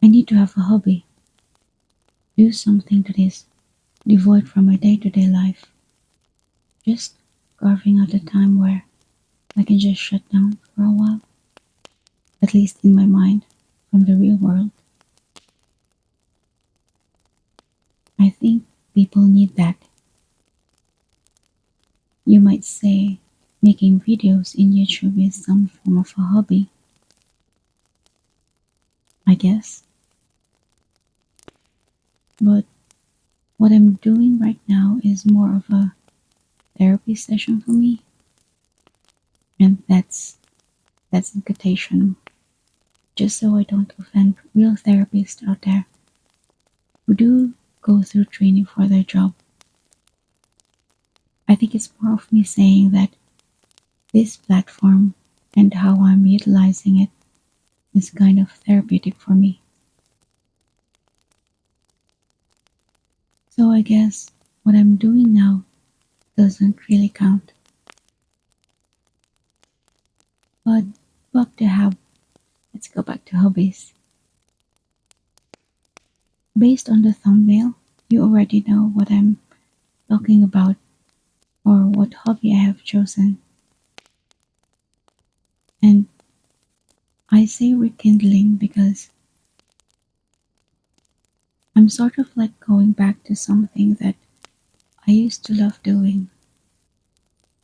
I need to have a hobby, do something that is devoid from my day-to-day life, just carving out a time where I can just shut down for a while, at least in my mind, from the real world. I think people need that. You might say making videos in YouTube is some form of a hobby, I guess. But what I'm doing right now is more of a therapy session for me, and that's in quotation, just so I don't offend real therapists out there who do go through training for their job. I think it's more of me saying that this platform and how I'm utilizing it is kind of therapeutic for me. So I guess what I'm doing now doesn't really count. But let's go back to hobbies. Based on the thumbnail, you already know what I'm talking about or what hobby I have chosen. And I say rekindling because I'm sort of like going back to something that I used to love doing,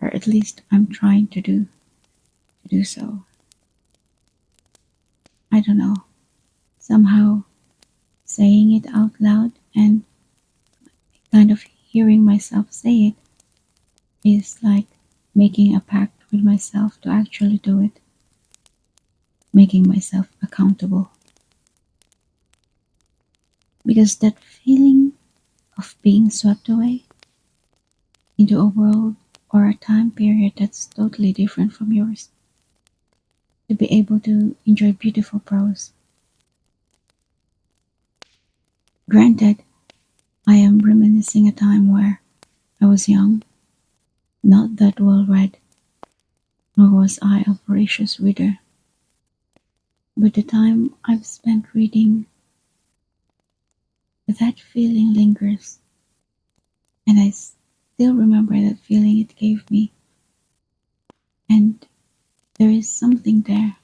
or at least I'm trying to do so. I don't know. Somehow saying it out loud and kind of hearing myself say it is like making a pact with myself to actually do it, making myself accountable. Because that feeling of being swept away into a world or a time period that's totally different from yours, to be able to enjoy beautiful prose. Granted, I am reminiscing a time where I was young, not that well read, nor was I a voracious reader. But the time I've spent reading, that feeling lingers, and I still remember that feeling it gave me, and there is something there.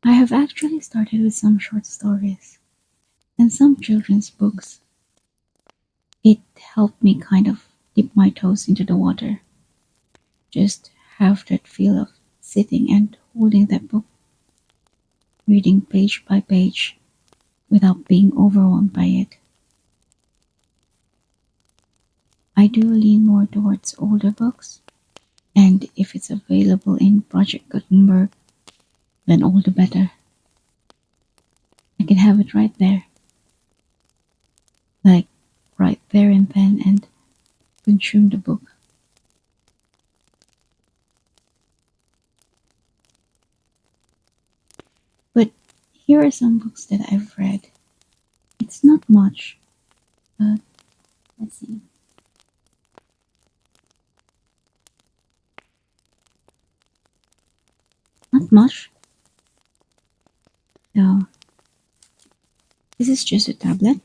I have actually started with some short stories and some children's books. It helped me kind of dip my toes into the water, just have that feel of sitting and holding that book, reading page by page without being overwhelmed by it. I do lean more towards older books, and if it's available in Project Gutenberg, then all the better. I can have it right there, like right there and then, and consume the book. But here are some books that I've read. It's not much, but let's see. Not much. So, this is just a tablet.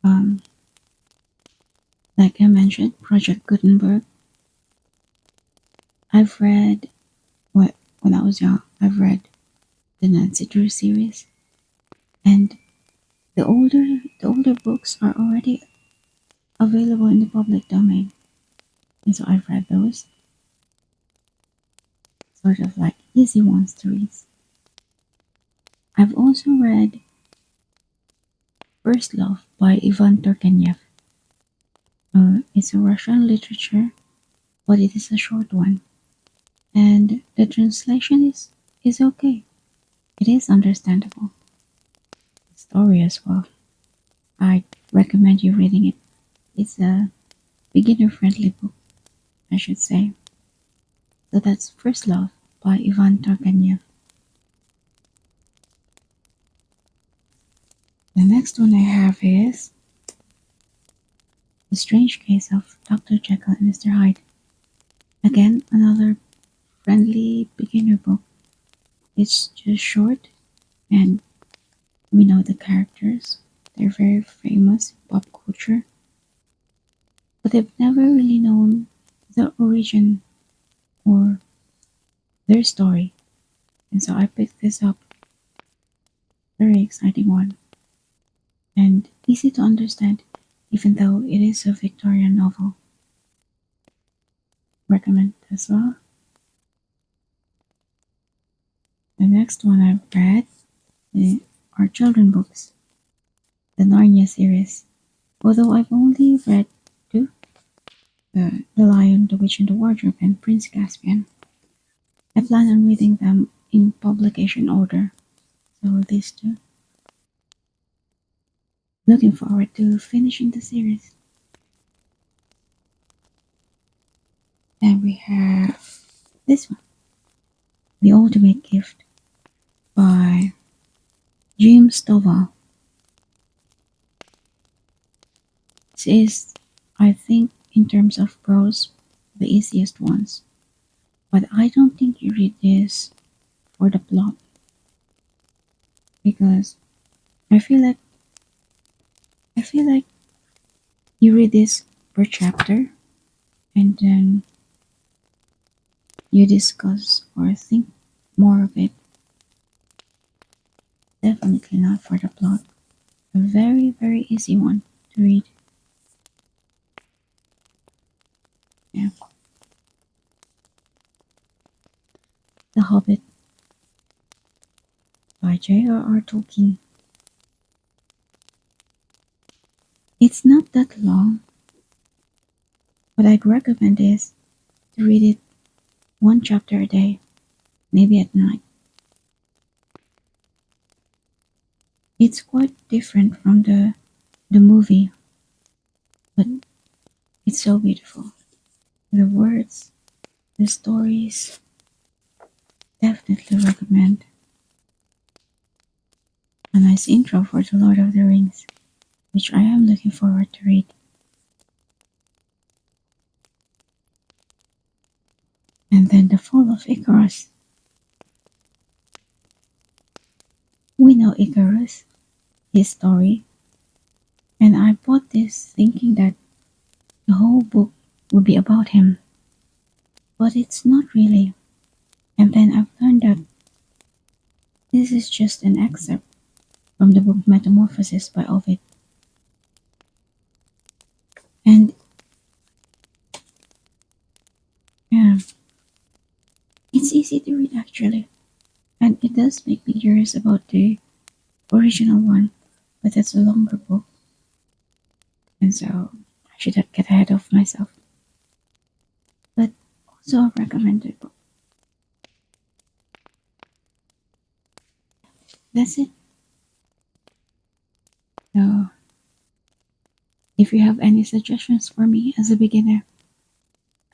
Um, like I mentioned, Project Gutenberg. I've read, when I was young, I've read the Nancy Drew series, and the older books are already available in the public domain, and so I've read those. Sort of like easy ones to read. I've also read First Love by Ivan Turgenev. It's a Russian literature, but it is a short one, and the translation is okay. It is understandable. The story as well. I recommend you reading it. It's a beginner-friendly book, I should say. So that's First Love by Ivan Turgenev. The next one I have is The Strange Case of Dr. Jekyll and Mr. Hyde. Again, another friendly beginner book. It's just short, and we know the characters. They're very famous in pop culture, but I've never really known the origin or their story. And so I picked this up. Very exciting one and easy to understand, even though it is a Victorian novel. Recommend as well. The next one I've read are children books, the Narnia series. Although I've only read two, The Lion, the Witch, and the Wardrobe, and Prince Caspian. I plan on reading them in publication order. So these two. Looking forward to finishing the series. Then we have this one, The Ultimate Gift by Jim Stovall. This is, I think, in terms of prose, the easiest ones. But I don't think you read this for the plot because I feel like I feel like you read this per chapter and then you discuss or think more of it. Definitely not for the plot. A very, very easy one to read. Yeah. The Hobbit by J.R.R. Tolkien. It's not that long, but I'd recommend this to read it one chapter a day, maybe at night. It's quite different from the movie, but it's so beautiful. The words, the stories, definitely recommend. A nice intro for The Lord of the Rings, which I am looking forward to read. And then The Fall of Icarus. We know Icarus, his story, and I bought this thinking that the whole book would be about him. But it's not really. And then I've learned that this is just an excerpt from the book Metamorphosis by Ovid. And yeah, it's easy to read actually. And it does make me curious about the original one, but it's a longer book. And so I should not get ahead of myself. But also a recommended book. That's it. So if you have any suggestions for me as a beginner,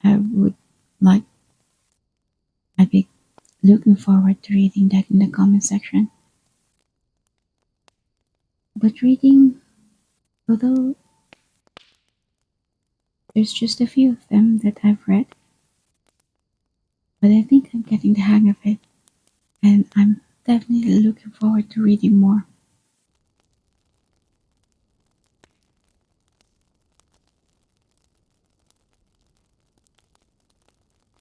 I would like I'd be looking forward to reading that in the comment section. But reading, although there's just a few of them that I've read, but I think I'm getting the hang of it, and I'm definitely looking forward to reading more.